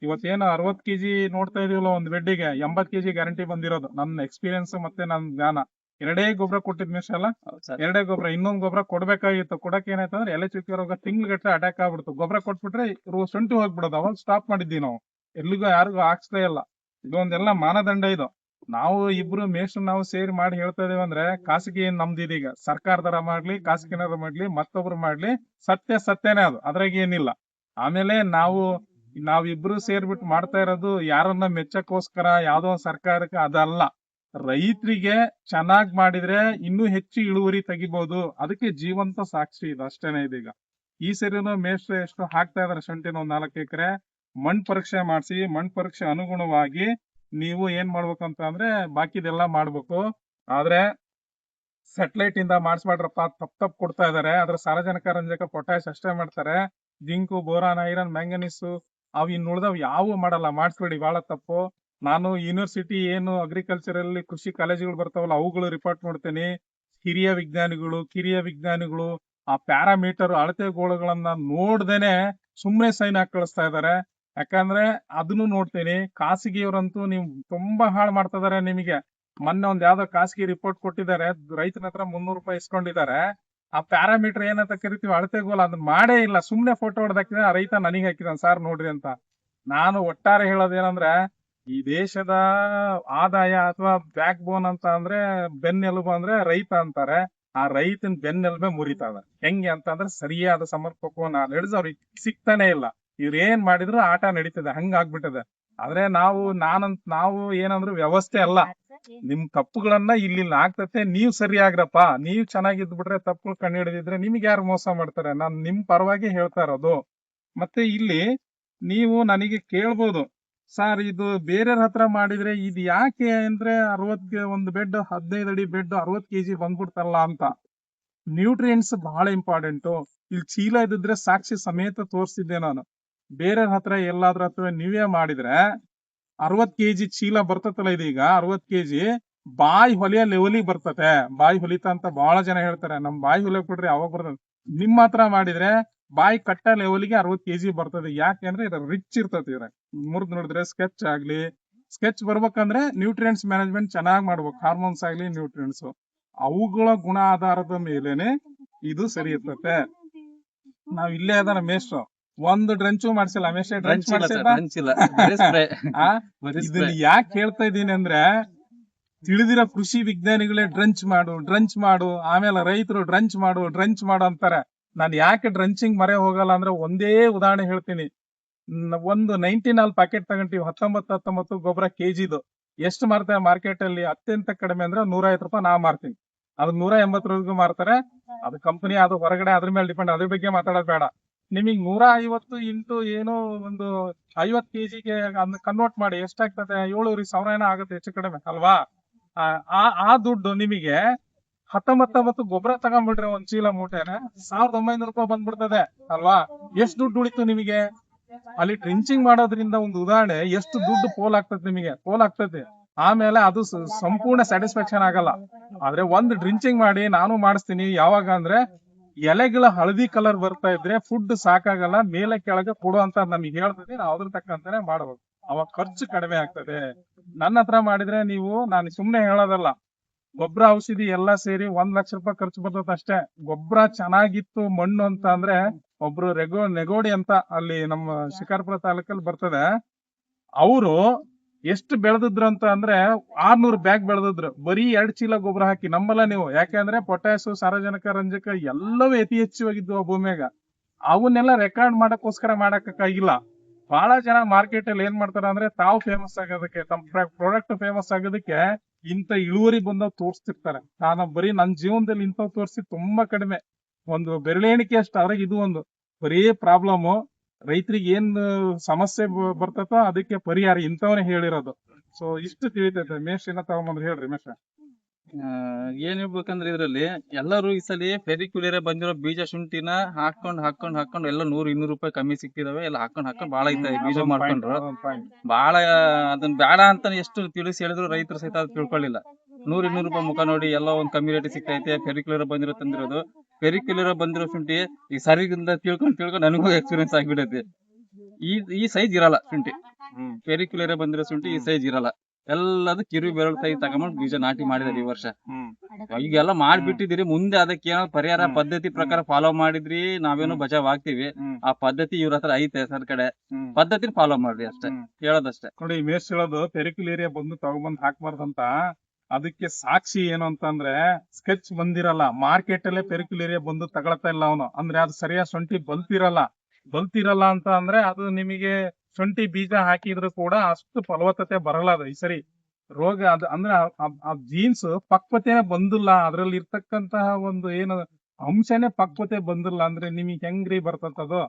[SPEAKER 1] ಇವತ್ತೇನು 60 kg ನೋಡ್ತಾ ಇದೀವಲ್ಲ ಒಂದ್ ಬೆಡ್ಡಿಗೆ, 80 kg ಗ್ಯಾರಂಟಿ ಬಂದಿರೋದು. ನನ್ನ ಎಕ್ಸ್ಪೀರಿಯನ್ಸ್ ಮತ್ತೆ ನನ್ನ ಜ್ಞಾನ. ಎರಡೇ ಗೊಬ್ಬರ ಕೊಟ್ಟಿದ್ ಮಿಸ್ ಅಲ್ಲ,
[SPEAKER 2] ಹೌದ್ ಸರ್.
[SPEAKER 1] ಎರಡೇ ಗೊಬ್ಬರ. ಇನ್ನೊಂದ್ ಗೊಬ್ಬರ ಕೊಡ್ಬೇಕಾಗಿತ್ತು. ಕೊಡಕ್ ಏನಾಯ್ತಂದ್ರೆ ಎಲೆ ಚುಕ್ಕಿ ರೋಗ ತಿಂಗ್ಳುಗಟ್ಟಲೆ ಅಟ್ಯಾಕ್ ಆಗ್ಬಿಡ್ತು. ಗೊಬ್ಬರ ಕೊಟ್ಬಿಟ್ರೆ ಶುಂಠಿ ಹೋಗ್ಬಿಡೋದು. ಅವಾಗ ಸ್ಟಾಪ್ ಮಾಡಿದ್ವಿ ನಾವು, ಎಲ್ಲಿಗೂ ಯಾರಿಗೂ ಹಾಕ್ಸ್ಲೇ ಇಲ್ಲ. ಇದೊಂದೆಲ್ಲ ಮಾನದಂಡ ಇದು. ನಾವು ಇಬ್ರು ಮೇಷ್ಟ್ರು ನಾವು ಸೇರಿ ಮಾಡಿ ಹೇಳ್ತಾ ಇದೀವಿ ಅಂದ್ರೆ ಖಾಸಗಿ ಏನ್ ನಮ್ದು ಇದೀಗ ಸರ್ಕಾರದರ ಮಾಡ್ಲಿ ಖಾಸಗಿನವ್ರು ಮಾಡ್ಲಿ ಮತ್ತೊಬ್ರು ಮಾಡ್ಲಿ ಸತ್ಯನೇ ಅದು, ಅದ್ರಾಗ ಏನಿಲ್ಲ. ಆಮೇಲೆ ನಾವಿಬ್ರು ಸೇರ್ಬಿಟ್ಟು ಮಾಡ್ತಾ ಇರೋದು ಯಾರನ್ನ ಮೆಚ್ಚಕ್ಕೋಸ್ಕರ ಯಾವ್ದೋ ಒಂದ್ ಸರ್ಕಾರಕ್ಕೆ ಅದಲ್ಲ. ರೈತರಿಗೆ ಚೆನ್ನಾಗ್ ಮಾಡಿದ್ರೆ ಇನ್ನೂ ಹೆಚ್ಚು ಇಳುವರಿ ತೆಗಿಬಹುದು. ಅದಕ್ಕೆ ಜೀವಂತ ಸಾಕ್ಷಿ ಇದು, ಅಷ್ಟೇನೆ ಇದೀಗ. ಈ ಸರಿನೂ ಮೇಷ್ಟ್ರು ಎಷ್ಟು ಹಾಕ್ತಾ ಇದಾರೆ ಶುಂಠಿನ ಒಂದ್ 4 ಎಕರೆ ಮಣ್ ಪರೀಕ್ಷೆ ಮಾಡಿಸಿ, ಮಣ್ ಪರೀಕ್ಷೆ ಅನುಗುಣವಾಗಿ ನೀವು ಏನ್ ಮಾಡ್ಬೇಕಂತ ಅಂದ್ರೆ ಬಾಕಿದೆಲ್ಲ ಮಾಡ್ಬೇಕು. ಆದ್ರೆ ಸೆಟಲೈಟ್ ಇಂದ ಮಾಡಿಸ್ಬೇಡ್ರಪ್ಪ, ತಪ್ಪು ಕೊಡ್ತಾ ಇದಾರೆ. ಅದ್ರ ಸಾರಜನಕ ರಂಜಕ ಪೊಟ್ಯಾಶ್ ಅಷ್ಟೇ ಮಾಡ್ತಾರೆ. ಜಿಂಕು, ಬೋರಾನ್, ಐರನ್, ಮ್ಯಾಂಗನೀಸು ಅವ್ ಇನ್ ಉಳ್ದವ್ ಯಾವು ಮಾಡಲ್ಲ. ಮಾಡಿಸ್ಬೇಡಿ, ಬಹಳ ತಪ್ಪು. ನಾನು ಯೂನಿವರ್ಸಿಟಿ ಏನು ಅಗ್ರಿಕಲ್ಚರ್ ಅಲ್ಲಿ ಕೃಷಿ ಕಾಲೇಜುಗಳು ಬರ್ತಾವಲ್ಲ ಅವುಗಳು ರಿಪೋರ್ಟ್ ಮಾಡ್ತೇನೆ. ಹಿರಿಯ ವಿಜ್ಞಾನಿಗಳು, ಕಿರಿಯ ವಿಜ್ಞಾನಿಗಳು ಆ ಪ್ಯಾರಾಮೀಟರ್ ಅಳತೆಗೋಳುಗಳನ್ನ ನೋಡ್ದೇನೆ ಸುಮ್ನೆ ಸೈನ್ ಹಾಕಿ ಕಳಿಸ್ತಾ ಇದಾರೆ. ಯಾಕಂದ್ರೆ ಅದನ್ನು ನೋಡ್ತೀನಿ. ಖಾಸಗಿಯವರಂತೂ ನೀವು ತುಂಬಾ ಹಾಳು ಮಾಡ್ತಾ ಇದಾರೆ ನಿಮಗೆ. ಮೊನ್ನೆ ಒಂದ್ ಯಾವ್ದೋ ಖಾಸಗಿ ರಿಪೋರ್ಟ್ ಕೊಟ್ಟಿದ್ದಾರೆ, ರೈತನ ಹತ್ರ 300 ರೂಪಾಯಿ ಇಸ್ಕೊಂಡಿದ್ದಾರೆ. ಆ ಪ್ಯಾರಾಮೀಟರ್ ಏನಂತ ಕರಿತೀವಿ ಅಳತೆಗೋಲು, ಅದನ್ನ ಮಾಡೇ ಇಲ್ಲ. ಸುಮ್ನೆ ಫೋಟೋ ಹೊಡೆದಾಕಿದ್ರೆ ಆ ರೈತ ನನಗೆ ಹಾಕಿದಾನೆ ಸಾರ್ ನೋಡ್ರಿ ಅಂತ. ನಾನು ಒಟ್ಟಾರೆ ಹೇಳೋದೇನಂದ್ರೆ ಈ ದೇಶದ ಆದಾಯ ಅಥವಾ ಬ್ಯಾಕ್ ಬೋನ್ ಅಂತ ಅಂದ್ರೆ ಬೆನ್ನೆಲುಬು ಅಂದ್ರೆ ರೈತ ಅಂತಾರೆ. ಆ ರೈತನ ಬೆನ್ನೆಲುಬೆ ಮುರಿತಾವ. ಹೆಂಗೆ ಅಂತಂದ್ರೆ ಸರಿಯಾದ ಸಮರ್ಪಕವನ್ನ ನಡೆಸೋರಿಗೆ ಸಿಗ್ತಾನೆ ಇಲ್ಲ. ಇವ್ರ ಏನ್ ಮಾಡಿದ್ರು ಆಟ ನಡೀತದೆ, ಹಂಗ ಆಗ್ಬಿಟ್ಟದೆ. ಆದ್ರೆ ನಾವು ಏನಂದ್ರೆ ವ್ಯವಸ್ಥೆ ಅಲ್ಲ, ನಿಮ್ ತಪ್ಪುಗಳನ್ನ ಇಲ್ಲಿ ಆಗ್ತತೆ. ನೀವ್ ಸರಿಯಾಗ್ರಪ್ಪ, ನೀವ್ ಚೆನ್ನಾಗಿದ್ ಬಿಟ್ರೆ ತಪ್ಪುಗಳು ಕಂಡು ಹಿಡಿದಿದ್ರೆ ನಿಮ್ಗೆ ಯಾರು ಮೋಸ ಮಾಡ್ತಾರೆ? ನಾನ್ ನಿಮ್ ಪರವಾಗಿ ಹೇಳ್ತಾ ಇರೋದು. ಮತ್ತೆ ಇಲ್ಲಿ ನೀವು ನನಗೆ ಕೇಳ್ಬೋದು, ಸರ್ ಇದು ಬೇರೆಯವ್ರ ಹತ್ರ ಮಾಡಿದ್ರೆ ಇದು ಯಾಕೆ ಅಂದ್ರೆ 60 ಒಂದು ಬೆಡ್ 15 ಅಡಿ ಬೆಡ್ 60 kg ಬಂದ್ಬಿಡ್ತಾರಲ್ಲ ಅಂತ. ನ್ಯೂಟ್ರಿಯೆಂಟ್ಸ್ ಬಹಳ ಇಂಪಾರ್ಟೆಂಟ್. ಇಲ್ಲಿ ಚೀಲ ಇದ್ದಿದ್ರೆ ಸಾಕ್ಷಿ ಸಮೇತ ತೋರಿಸ್ತಿದ್ದೆ ನಾನು. ಬೇರೆಯವ್ರ ಹತ್ರ ಎಲ್ಲಾದ್ರ ಹತ್ರ ನೀವೇ ಮಾಡಿದ್ರೆ 60 kg ಚೀಲ ಬರ್ತತಲ್ಲ, ಇದೀಗ 60 kg ಬಾಯಿ ಹೊಲಿಯ ಲೆವೆಲಿಗೆ ಬರ್ತತೆ. ಬಾಯಿ ಹೊಲಿತ ಅಂತ ಬಹಳ ಜನ ಹೇಳ್ತಾರೆ, ನಮ್ ಬಾಯಿ ಹೊಲಿಯ ಕೊಡ್ರಿ ಅವಾಗ ಬರ್ತದೆ. ನಿಮ್ಮ ಹತ್ರ ಮಾಡಿದ್ರೆ ಬಾಯಿ ಕಟ್ಟ ಲೆವೆಲ್ಗೆ 60 kg ಬರ್ತದೆ. ಯಾಕೆಂದ್ರೆ ಇದು ರಿಚ್ ಇರ್ತದೆ. ಇದ್ರ ಮುರಿದ್ ನೋಡಿದ್ರೆ ಸ್ಕೆಚ್ ಬರ್ಬೇಕಂದ್ರೆ ನ್ಯೂಟ್ರಿಯೆಂಟ್ಸ್ ಮ್ಯಾನೇಜ್ಮೆಂಟ್ ಚೆನ್ನಾಗ್ ಮಾಡ್ಬೇಕು. ಹಾರ್ಮೋನ್ಸ್ ಆಗ್ಲಿ ನ್ಯೂಟ್ರಿಯೆಂಟ್ಸ್ ಅವುಗಳ ಗುಣ ಆಧಾರದ ಮೇಲೆನೆ ಇದು ಸರಿ ಇರ್ತತೆ. ನಾವ್ ಇಲ್ಲೇ ಅದಾನ ಮೇಷ್ಟ್ರು, ಒಂದು ಡ್ರಂಚು ಮಾಡ್ಸಿಲ್ಲ. ಮೇಷ್ಟ್ರೆ ಡ್ರಂಚ್ ಇದನ್ನ ಯಾಕೆ ಹೇಳ್ತಾ ಇದ್ದೀನಿ ಅಂದ್ರೆ ತಿಳಿದಿರೋ ಕೃಷಿ ವಿಜ್ಞಾನಿಗಳೇ ಡ್ರಂಚ್ ಮಾಡು ಆಮೇಲೆ ರೈತರು ಡ್ರಂಚ್ ಮಾಡು ಅಂತಾರೆ. ನಾನ್ ಯಾಕೆ ಡ್ರಂಚಿಂಗ್ ಮರೆ ಹೋಗಲ್ಲ ಅಂದ್ರೆ ಒಂದೇ ಉದಾಹರಣೆ ಹೇಳ್ತೀನಿ. ಒಂದು 99 ಪ್ಯಾಕೆಟ್ ತಗೊಂತೀವಿ, 19 ಗೊಬ್ಬರ ಕೆಜಿದು ಎಷ್ಟು ಮಾರ್ತಾರೆ ಮಾರ್ಕೆಟ್ ಅಲ್ಲಿ? ಅತ್ಯಂತ ಕಡಿಮೆ ಅಂದ್ರೆ 150 ರೂಪಾಯಿ ನಾ ಮಾರ್ತೀನಿ. ಅದು 180 ಮಾರ್ತಾರೆ. ಅದು ಕಂಪನಿ, ಅದು ಹೊರಗಡೆ, ಅದ್ರ ಮೇಲೆ ಡಿಪೆಂಡ್. ಅದ್ರ ಬಗ್ಗೆ ಮಾತಾಡೋದು ಬೇಡ. ನಿಮಗ್ 150 ಇಂಟು ಏನೋ ಒಂದು 50 kgಗೆ ಕನ್ವರ್ಟ್ ಮಾಡಿ ಎಷ್ಟಾಗ್ತದೆ? 7,000 ಏನೋ ಆಗುತ್ತೆ ಹೆಚ್ಚು ಕಡಿಮೆ ಅಲ್ವಾ? ಆ ದುಡ್ಡು ನಿಮಗೆ 19 ಗೊಬ್ಬರ ತಗೊಂಡ್ಬಿಟ್ರೆ ಒಂದ್ ಚೀಲ ಮೂಟೆನ 1,900 ರೂಪಾಯಿ ಬಂದ್ಬಿಡ್ತದೆ ಅಲ್ವಾ? ಎಷ್ಟು ದುಡ್ಡು ಉಳಿತು ನಿಮಗೆ? ಅಲ್ಲಿ ಟ್ರಿಂಚಿಂಗ್ ಮಾಡೋದ್ರಿಂದ ಒಂದು ಉದಾಹರಣೆ ಎಷ್ಟು ದುಡ್ಡು ಪೋಲ್ ಆಗ್ತದೆ. ಆಮೇಲೆ ಅದು ಸಂಪೂರ್ಣ ಸ್ಯಾಟಿಸ್ಫ್ಯಾಕ್ಷನ್ ಆಗಲ್ಲ. ಆದ್ರೆ ಒಂದು ಡ್ರಿಂಚಿಂಗ್ ಮಾಡಿ ನಾನು ಮಾಡಿಸ್ತೀನಿ. ಯಾವಾಗ ಅಂದ್ರೆ ಎಲೆಗಳ ಹಳದಿ ಕಲರ್ ಬರ್ತಾ ಇದ್ರೆ ಫುಡ್ ಸಾಕಾಗಲ್ಲ, ಮೇಲೆ ಕೆಳಗೆ ಕೊಡು ಅಂತ ನಮಗೆ ಹೇಳ್ತದೆ. ನಾವು ಅದ್ರ ತಕ್ಕಂತಾನೆ ಮಾಡ್ಬೇಕು, ಅವಾಗ ಖರ್ಚು ಕಡಿಮೆ ಆಗ್ತದೆ. ನನ್ನ ಹತ್ರ ಮಾಡಿದ್ರೆ ನಾನು ಸುಮ್ನೆ ಹೇಳೋದಲ್ಲ, ಗೊಬ್ಬರ ಔಷಧಿ ಎಲ್ಲ ಸೇರಿ 1 ಲಕ್ಷ ರೂಪಾಯಿ ಖರ್ಚು ಬರ್ತದೆ ಅಷ್ಟೇ. ಗೊಬ್ಬರ ಚೆನ್ನಾಗಿತ್ತು ಮಣ್ಣು ಅಂತ ಅಂದ್ರೆ ಒಬ್ರು ನೆಗೋಡಿ ಅಂತ ಅಲ್ಲಿ ನಮ್ಮ ಶಿಕಾರ್ಪುರ ತಾಲೂಕಲ್ಲಿ ಬರ್ತದೆ. ಅವರು ಎಷ್ಟು ಬೆಳೆದಿದ್ರು ಅಂತ ಅಂದ್ರೆ 600 ಬ್ಯಾಗ್ ಬೆಳೆದಿದ್ರು, ಬರೀ 2 ಚೀಲ ಗೊಬ್ಬರ ಹಾಕಿ. ನಂಬಲ್ಲ ನೀವು, ಯಾಕೆಂದ್ರೆ ಪೊಟ್ಯಾಶ್, ಸಾರಜನಕ, ರಂಜಕ ಎಲ್ಲವೂ ಅತಿ ಹೆಚ್ಚಾಗಿದ್ವು ಆ ಭೂಮಿಯಾಗ. ಅವನ್ನೆಲ್ಲ ರೆಕಾರ್ಡ್ ಮಾಡಕ್ಕೋಸ್ಕರ ಮಾಡಕ್ಕಾಗಿಲ್ಲ. ಬಹಳ ಜನ ಮಾರ್ಕೆಟ್ ಅಲ್ಲಿ ಏನ್ ಮಾಡ್ತಾರ ಅಂದ್ರೆ ತಾವು ಫೇಮಸ್ ಆಗೋದಕ್ಕೆ, ತಮ್ಮ ಪ್ರಾಡಕ್ಟ್ ಫೇಮಸ್ ಆಗೋದಕ್ಕೆ ಇಂತ ಇಳುವರಿ ಬಂದವ್ ತೋರಿಸ್ತಿರ್ತಾರೆ. ನಾನು ಬರೀ ನನ್ನ ಜೀವನದಲ್ಲಿ ಇಂಥವ್ ತೋರಿಸಿ ತುಂಬಾ ಕಡಿಮೆ, ಒಂದು ಬೆರಳೆಣಿಕೆ ಅಷ್ಟು. ಅದ್ರಾಗ ಇದು ಒಂದು ಬರೀ ಪ್ರಾಬ್ಲಮ್. ರೈತರಿಗೆ ಏನ್ ಸಮಸ್ಯೆ ಬರ್ತತೋ ಅದಕ್ಕೆ ಪರಿಹಾರ ಇಂಥವನೇ ಹೇಳಿರೋದು. ಸೊ ಇಷ್ಟು ತಿಳಿತೈತೆ. ಮೇಷ್ ಏನ ತಗೊಂಬಂದ್ರೆ ಹೇಳ್ರಿ ಮೇಷ.
[SPEAKER 2] ಏನ್ ಹೇಳ್ಬೇಕಂದ್ರೆ ಇದ್ರಲ್ಲಿ ಎಲ್ಲರೂ ಈ ಸಲ ಫೆರಿಕ್ಯುಲರ್ ಬಂದಿರೋ ಬೀಜ ಶುಂಠಿನ ಹಾಕೊಂಡ್ ಎಲ್ಲ 100-200 ರೂಪಾಯಿ ಕಮ್ಮಿ ಸಿಕ್ತಿದಾವೆ. ಎಲ್ಲ ಹಾಕೊಂಡ್ ಬಾಳ ಐತೆ ಬೀಜ ಮಾಡ್ಕೊಂಡ್ರು. ಬಾಳ ಅದನ್ನ ಬೇಡ ಅಂತ ಎಷ್ಟು ತಿಳಿಸಿ ಹೇಳಿದ್ರು ರೈತರು ಸಹಿತ ಅದು ತಿಳ್ಕೊಳ್ಳಿಲ್ಲ. 100-200 ರೂಪಾಯಿ ಮುಖ ನೋಡಿ ಎಲ್ಲ ಒಂದ್ ಕಮ್ಮಿ ರೇಟ್ ಸಿಗ್ತೈತೆ. ಫೆರಿಕ್ಯುಲರ್ ಬಂದಿರೋ ತಂದಿರೋದು, ಫೆರಿಕ್ಯುಲರ್ ಬಂದಿರೋ ಶುಂಠಿ ಈ ಸರಿಗಿಂದ ತಿಳ್ಕೊಂಡ್ ನನಗೂ ಎಕ್ಸ್ಪೀರಿಯನ್ಸ್ ಆಗಿಬಿಡೈತಿ. ಈ ಸೈಜ್ ಇರಲ್ಲ ಶುಂಠಿ. ಫೆರಿಕ್ಯುಲರ್ ಬಂದಿರೋ ಶುಂಠಿ ಈ ಸೈಜ್ ಇರಲ್ಲ. ಎಲ್ಲದು ಕಿರು ಬೆರಳು ಸೈಜ್ ತಗೊಂಡ್ ಬೀಜ ನಾಟಿ ಮಾಡಿದಾರೆ ಈ ವರ್ಷ.
[SPEAKER 1] ಹ್ಮ್
[SPEAKER 2] ಈಗೆಲ್ಲ ಮಾಡ್ಬಿಟ್ಟಿದಿರಿ, ಮುಂದೆ ಅದಕ್ಕೆ ಏನೋ ಪರಿಹಾರ
[SPEAKER 1] ಹ್ಮ್.
[SPEAKER 2] ಪದ್ಧತಿ ಪ್ರಕಾರ ಫಾಲೋ ಮಾಡಿದ್ರಿ ನಾವೇನು ಬಚಾವ್ ಆಗ್ತೀವಿ.
[SPEAKER 1] ಹ್ಮ್
[SPEAKER 2] ಆ ಪದ್ಧತಿ ಇವ್ರ ಹತ್ರ ಐತೆ ಸರ್ ಕಡೆ,
[SPEAKER 1] ಹ್ಮ್
[SPEAKER 2] ಪದ್ಧತಿ ಫಾಲೋ ಮಾಡ್ರಿ ಅಷ್ಟೇ,
[SPEAKER 1] ಹ್ಮ್.
[SPEAKER 2] ಹೇಳೋದಷ್ಟೇ.
[SPEAKER 1] ನೋಡಿ ಮೇಸ್ ಹೇಳೋದು ಪೆರಿಕ್ಯುಲೇರಿಯಾ ಬಂದು ತಗೊಂಬಂದ್ ಹಾಕ್ಬಾರ್ದಂತ. ಅದಕ್ಕೆ ಸಾಕ್ಷಿ ಏನು ಅಂತಂದ್ರೆ ಸ್ಕೆಚ್ ಬಂದಿರಲ್ಲ, ಮಾರ್ಕೆಟ್ ಅಲ್ಲೇ ಪೆರಿಕ್ಯುಲೇರಿಯಾ ಬಂದು ತಗೊಳ್ತಾ ಇಲ್ಲ ಅವನು. ಅಂದ್ರೆ ಅದು ಸರಿಯಾದ ಶುಂಠಿ ಬಲ್ತಿರಲ್ಲ ಅಂತ ಅಂದ್ರೆ ಅದು ನಿಮಗೆ ಶುಂಠಿ ಬೀಜ ಹಾಕಿದ್ರು ಕೂಡ ಅಷ್ಟು ಫಲವತ್ತತೆ ಬರಲ್ಲ. ಅದು ಈ ಸರಿ ರೋಗ ಅದು ಅಂದ್ರೆ ಆ ಜೀನ್ಸ್ ಪಕ್ವತೆನೇ ಬಂದಿಲ್ಲ, ಅದ್ರಲ್ಲಿ ಇರ್ತಕ್ಕಂತಹ ಒಂದು ಏನು ಅಂಶನೇ ಪಕ್ವತೆ ಬಂದಿಲ್ಲ ಅಂದ್ರೆ ನಿಮಗೆ ಹೆಂಗ್ರಿ ಬರ್ತಂತದು.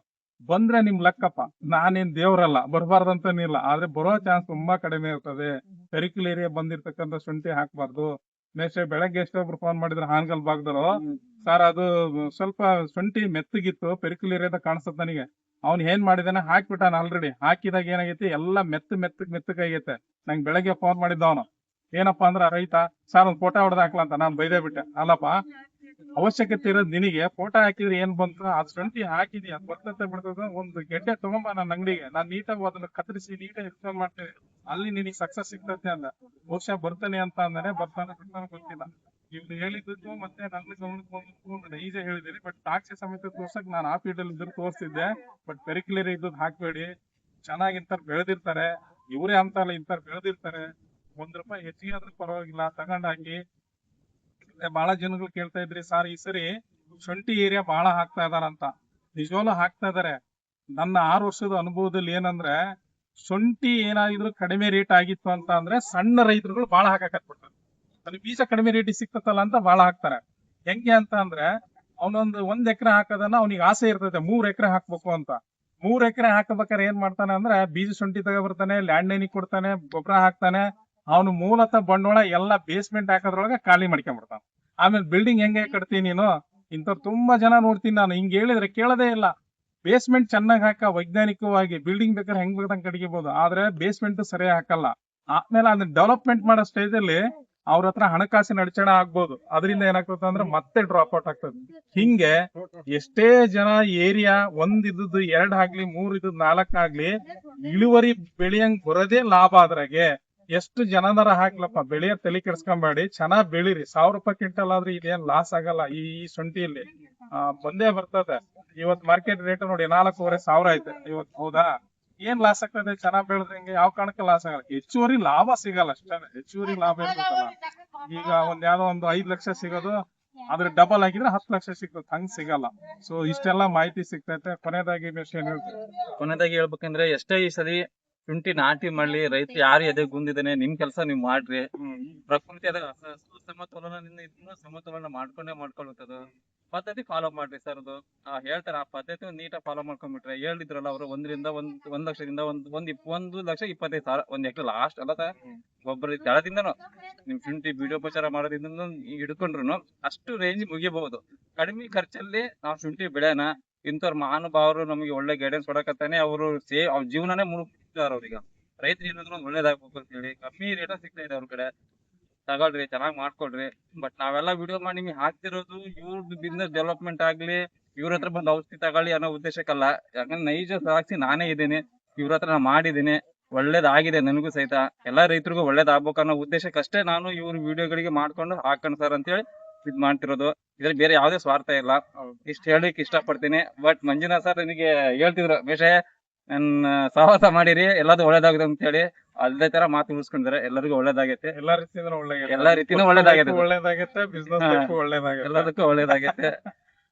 [SPEAKER 1] ಬಂದ್ರೆ ನಿಮ್ ಲೆಕ್ಕಪ್ಪ, ನಾನೇನ್ ದೇವ್ರಲ್ಲ, ಬರಬಾರ್ದಂತನಿಲ್ಲ, ಆದ್ರೆ ಬರೋ ಚಾನ್ಸ್ ತುಂಬಾ ಕಡಿಮೆ ಇರ್ತದೆ. ಪೆರಿಕ್ಯುಲೇರಿಯಾ ಬಂದಿರ್ತಕ್ಕಂಥ ಶುಂಠಿ ಹಾಕ್ಬಾರ್ದು. ನೆಕ್ಸ್ಟ್ ಬೆಳಗ್ಗೆ ಎಷ್ಟೊಬ್ರು ಫೋನ್ ಮಾಡಿದ್ರು ಹಾನಗಲ್ ಭಾಗದವರು, ಸರ್ ಅದು ಸ್ವಲ್ಪ ಶುಂಠಿ ಮೆತ್ತಗಿತ್ತು, ಪೆರಿಕ್ಯುಲೇರಿಯಾದ ಕಾಣಿಸ್ತದೆ ನನಗೆ. ಅವ್ನ್ ಏನ್ ಮಾಡಿದಾನೆ, ಹಾಕ್ಬಿಟ್ಟಾನ ಆಲ್ರೆಡಿ. ಹಾಕಿದಾಗ ಏನಾಗೈತಿ, ಎಲ್ಲ ಮೆತ್ತಗಾಗೈತೆ. ನಂಗೆ ಬೆಳಗ್ಗೆ ಫೋನ್ ಮಾಡಿದ್ದ ಅವನು, ಏನಪ್ಪಾ ಅಂದ್ರ ರೈತ, ಸರ್ ಒಂದ್ ಫೋಟೋ ಹೊಡೆದ್ ಹಾಕ್ಲಾ ಅಂತ. ನಾನ್ ಬೈದೇ ಬಿಟ್ಟೆ, ಅಲ್ಲಪ್ಪ ಅವಶ್ಯಕತೆ ಇರೋದು ನಿನಗೆ, ಫೋಟೋ ಹಾಕಿದ್ರೆ ಏನ್ ಬಂತು, ಅದ್ ಶುಂಠಿ ಹಾಕಿದಿ, ಅದ್ ಬರ್ತದೆ ಬಿಡ್ತದ, ಒಂದು ಗೆಡ್ಡೆ ತಗೊಂಬ ನನ್ನ ಅಂಗಡಿಗೆ, ನಾನ್ ನೀಟಾಗಿ ಅದನ್ನ ಕತ್ತರಿಸಿ ನೀಟಾಗಿ ಎಕ್ಸ್ಪ್ಲೇನ್ ಮಾಡ್ತೇನೆ, ಅಲ್ಲಿ ನಿನಗೆ ಸಕ್ಸಸ್ ಸಿಗ್ತದೆ ಅಂದ. ಬಹುಶಃ ಬರ್ತಾನೆ ಅಂತ ಅಂದಾನೆ, ಬರ್ತಾನೆ ಗೊತ್ತಿಲ್ಲ. ಇವ್ನು ಹೇಳಿದ್ದು ಮತ್ತೆ ನನ್ನ ಗಮನಕ್ಕೆ ಬಂದು ನೈಜ ಹೇಳಿದಿರಿ. ಬಟ್ ಸಾಕ್ಷಿ ಸಮೇತ ತೋರ್ಸಕ್ ನಾನು ಆ ಫೀಲ್ಡ್ ಅಲ್ಲಿ ಇದ್ರು ತೋರಿಸ್ತಿದ್ದೆ. ಬಟ್ ಪೆರಿಕ್ಯುಲೇರಿಯಾ ಇದ್ದದ್ ಹಾಕ್ಬೇಡಿ, ಚೆನ್ನಾಗಿ ಇಂಥವ್ರು ಬೆಳೆದಿರ್ತಾರೆ, ಇವರೇ ಅಂತಲ್ಲ ಇಂಥವ್ರು ಬೆಳೆದಿರ್ತಾರೆ. ₹1 ಹೆಚ್ಚಿಗೆ ಆದ್ರೂ ಪರವಾಗಿಲ್ಲ, ತಗೊಂಡ್ ಹಾಕಿ. ಬಹಳ ಜನಗಳು ಕೇಳ್ತಾ ಇದ್ರಿ, ಸರ್ ಈ ಸರಿ ಶುಂಠಿ ಏರಿಯಾ ಬಹಳ ಹಾಕ್ತಾ ಇದಾರಂತ. ನಿಜವಾಗ್ಲೂ ಹಾಕ್ತಾ ಇದಾರೆ. ನನ್ನ 6 ವರ್ಷದ ಅನುಭವದಲ್ಲಿ ಏನಂದ್ರೆ, ಶುಂಠಿ ಏನಾಗಿದ್ರು ಕಡಿಮೆ ರೇಟ್ ಆಗಿತ್ತು ಅಂತ ಅಂದ್ರೆ ಸಣ್ಣ ರೈತರುಗಳು ಬಹಳ ಹಾಕಕತ್ಬಿಡ್ತಾರೆ. ಅಲ್ಲಿ ಬೀಜ ಕಡಿಮೆ ರೇಟಿಗೆ ಸಿಕ್ತಲ್ಲ ಅಂತ ಬಹಳ ಹಾಕ್ತಾರೆ. ಹೆಂಗೆ ಅಂತ ಅಂದ್ರೆ, ಅವನೊಂದು 1 ಎಕರೆ ಹಾಕೋದನ್ನ ಅವ್ನಿಗೆ ಆಸೆ ಇರ್ತದೆ 3 ಎಕರೆ ಹಾಕ್ಬೇಕು ಅಂತ. 3 ಎಕರೆ ಹಾಕಬೇಕಾದ್ರೆ ಏನ್ ಮಾಡ್ತಾನೆ ಅಂದ್ರೆ, ಬೀಜ ಶುಂಠಿ ತಗೊಬರ್ತಾನೆ, ಲ್ಯಾಂಡ್ ಲೈನಿಗೆ ಕೊಡ್ತಾನೆ, ಗೊಬ್ಬರ ಹಾಕ್ತಾನೆ. ಅವನು ಮೂಲತಃ ಬಂಡವಾಳ ಎಲ್ಲ ಬೇಸ್ಮೆಂಟ್ ಹಾಕೋದ್ರೊಳಗೆ ಖಾಲಿ ಮಾಡ್ಕೊಂಡ್ಬಿಡ್ತಾನೆ. ಆಮೇಲೆ ಬಿಲ್ಡಿಂಗ್ ಹೆಂಗೆ ಕಟ್ತೀನಿ ನೀನು, ಇಂಥವ್ರು ತುಂಬಾ ಜನ ನೋಡ್ತೀನಿ ನಾನು. ಹಿಂಗ್ ಹೇಳಿದ್ರೆ ಕೇಳದೇ ಇಲ್ಲ. ಬೇಸ್ಮೆಂಟ್ ಚೆನ್ನಾಗಿ ಹಾಕ, ವೈಜ್ಞಾನಿಕವಾಗಿ ಬಿಲ್ಡಿಂಗ್ ಬೇಕಾದ್ರೆ ಹೆಂಗ್ ಬೇಕಾದಂಗ್ ಕಟ್ಕೋಬಹುದು, ಆದ್ರೆ ಬೇಸ್ಮೆಂಟ್ ಸರಿಯಾಗಿ ಹಾಕಲ್ಲ. ಆಮೇಲೆ ಅದನ್ನ ಡೆವಲಪ್ಮೆಂಟ್ ಮಾಡೋ ಸ್ಟೇಜ್ ಅಲ್ಲಿ ಅವ್ರ ಹತ್ರ ಹಣಕಾಸಿನ ಅಡಚಣೆ ಆಗ್ಬೋದು. ಅದರಿಂದ ಏನಾಗ್ತದೆ ಅಂದ್ರೆ ಮತ್ತೆ ಡ್ರಾಪ್ ಔಟ್ ಆಗ್ತದೆ. ಹಿಂಗೆ ಎಷ್ಟೇ ಜನ ಏರಿಯಾ 1 ಇದ್ದದ್ದು 2 ಆಗ್ಲಿ, 3 ಇದ್ದದ್ದು 4 ಆಗ್ಲಿ, ಇಳುವರಿ ಬೆಳೆಯಂಗ್ ಬರೋದೇ ಲಾಭ. ಅದ್ರಾಗೆ ಎಷ್ಟು ಜನದರ ಹಾಕ್ಲಪ್ಪ, ಬೆಳೆಯ ತಲೆ ಕೆಡ್ಸ್ಕೊಂಬೇಡಿ, ಚೆನ್ನಾಗ್ ಬೆಳೀರಿ. ₹1000 ಕ್ವಿಂಟಲ್ ಆದ್ರೆ ಇದೇನ್ ಲಾಸ್ ಆಗಲ್ಲ. ಈ ಶುಂಠಿಯಲ್ಲಿ ಬಂದೇ ಬರ್ತದೆ. ಇವತ್ ಮಾರ್ಕೆಟ್ ರೇಟ್ ನೋಡಿ 4,500 ಐತೆ ಇವತ್ತು, ಹೌದಾ? ಏನ್ ಲಾಸ್ ಆಗ್ತದೆ? ಚೆನ್ನಾಗ್ ಬೆಳೆದಂಗೆ ಯಾವ ಕಾರಣಕ್ಕೆ ಲಾಸ್ ಆಗಲ್ಲ. ಹೆಚ್ಚುವರಿ ಲಾಭ ಸಿಗಲ್ಲ ಅಷ್ಟೇ. ಹೆಚ್ಚುವರಿ ಲಾಭ ಇರ್ತದಲ್ಲ, ಈಗ ಯಾವ್ದೋ ಒಂದು 5 ಲಕ್ಷ ಸಿಗೋದು, ಅದ್ರ ಡಬಲ್ ಆಗಿದ್ರೆ 10 ಲಕ್ಷ ಸಿಗ್ತದೆ, ಹಂಗ್ ಸಿಗಲ್ಲ. ಸೊ ಇಷ್ಟೆಲ್ಲ ಮಾಹಿತಿ ಸಿಗ್ತೈತೆ. ಕೊನೆಯದಾಗಿ ಏನ್ ಹೇಳ್ತೀವಿ?
[SPEAKER 2] ಕೊನೆದಾಗಿ ಹೇಳ್ಬೇಕಂದ್ರೆ, ಎಷ್ಟೇ ಈ ಸರಿ ಶುಂಠಿ ನಾಟಿ ಮಾಡ್ಲಿ, ರೈತ ಯಾರು ಎದೆ ಗುಂದಿದ್ದಾನೆ, ನಿಮ್ ಕೆಲಸ ನೀವ್ ಮಾಡ್ರಿ. ಪ್ರಕೃತಿ ಅದ ಸಮತೋಲನದಿಂದ ಇದನ್ನ ಸಮತೋಲನ ಮಾಡ್ಕೊಳ್ತದ. ಪದ್ಧತಿ ಫಾಲೋ ಮಾಡ್ರಿ ಸರ್. ಅದು ಹೇಳ್ತಾರೆ, ಆ ಪದ್ಧತಿ ನೀಟಾಗಿ ಫಾಲೋ ಮಾಡ್ಕೊಂಡ್ಬಿಟ್ರೆ, ಹೇಳಿದ್ರಲ್ಲ ಅವರು 1 ಲಕ್ಷದಿಂದ 1,25,000 1 ಎಕರೆ ಲಾಸ್ಟ್ ಅಲ್ಲ ಗೊಬ್ಬರ ಜಳದಿಂದನು ನಿಮ್ ಶುಂಠಿ ಬೀಜೋಪಚಾರ ಮಾಡೋದ್ರಿಂದ ಹಿಡ್ಕೊಂಡ್ರು ಅಷ್ಟು ರೇಂಜ್ ಮುಗಿಬಹುದು. ಕಡಿಮೆ ಖರ್ಚಲ್ಲಿ ನಾವು ಶುಂಠಿ ಬೆಳೆನ ಇಂಥವ್ರ ಮಹಾನುಭಾವರು ನಮಗೆ ಒಳ್ಳೆ ಗೈಡೆನ್ಸ್ ಕೊಡಕತ್ತಾನೆ. ಅವರು ಅವ್ರ ಜೀವನನೇ ಮುಳುಗ್ತಿದಾರ. ಅವ್ರೀಗ ರೈತರು ಏನಾದ್ರು ಒಳ್ಳೇದಾಗ್ಬೇಕು ಅಂತ ಹೇಳಿ ಕಮ್ಮಿ ರೇಟ ಸಿಗ್ತಾ ಇದೆ ಅವ್ರ ಕಡೆ. ತಗೊಳ್ರಿ, ಚೆನ್ನಾಗ್ ಮಾಡ್ಕೊಳ್ರಿ. ಬಟ್ ನಾವೆಲ್ಲ ವಿಡಿಯೋ ಮಾಡಿ ನಿಮ್ಗೆ ಹಾಕ್ತಿರೋದು ಇವ್ರದ್ದು ಬಿಸ್ನೆಸ್ ಡೆವಲಪ್ಮೆಂಟ್ ಆಗ್ಲಿ, ಇವ್ರ ಹತ್ರ ಬಂದು ಔಷಧಿ ತಗೊಳ್ಳಿ ಅನ್ನೋ ಉದ್ದೇಶಕ್ಕಲ್ಲ. ಯಾಕಂದ್ರೆ ನೈಜ ಸಾಕ್ಷಿ ನಾನೇ ಇದ್ದೀನಿ, ಇವ್ರ ಹತ್ರ ನಾ ಮಾಡಿದ್ದೀನಿ, ಒಳ್ಳೇದಾಗಿದೆ ನನಗೂ ಸಹಿತ. ಎಲ್ಲಾ ರೈತರಿಗೂ ಒಳ್ಳೇದಾಗ್ಬೇಕು ಅನ್ನೋ ಉದ್ದೇಶಕ್ಕಷ್ಟೇ ನಾನು ಇವ್ರ ವಿಡಿಯೋಗಳಿಗೆ ಮಾಡ್ಕೊಂಡು ಹಾಕೊಂಡ್ ಸರ್ ಅಂತೇಳಿ ಇದ್ ಮಾಡ್ತಿರೋದು. ಇದ್ರಲ್ಲಿ ಬೇರೆ ಯಾವ್ದೇ ಸ್ವಾರ್ಥ ಇಲ್ಲ. ಇಷ್ಟ ಹೇಳಿಕ್ ಇಷ್ಟ ಪಡ್ತೀನಿ. ಬಟ್ ಮಂಜುನಾಥ್ ಸರ್ ನನಗೆ ಹೇಳ್ತಿದ್ರು, ಬೇಷೆ ನನ್ನ ಸಹವಾಸ ಮಾಡಿರಿ, ಎಲ್ಲದೂ ಒಳ್ಳೇದಾಗಿದೆ ಅಂತ ಹೇಳಿ ಅದೇ ತರ ಮಾತು ಉಳಿಸ್ಕೊಂಡಿದ್ದಾರೆ. ಎಲ್ಲರಿಗೂ ಒಳ್ಳೇದಾಗೈತೆ,
[SPEAKER 1] ಎಲ್ಲಾ ರೀತಿಯಿಂದ
[SPEAKER 2] ಎಲ್ಲಾ ರೀತಿನೂ ಒಳ್ಳೇದಾಗೈತೆ,
[SPEAKER 1] ಬಿಸ್ನೆಸ್ ಒಳ್ಳೇದಾಗತ್ತೆ,
[SPEAKER 2] ಎಲ್ಲದಕ್ಕೂ ಒಳ್ಳೇದಾಗೈತೆ.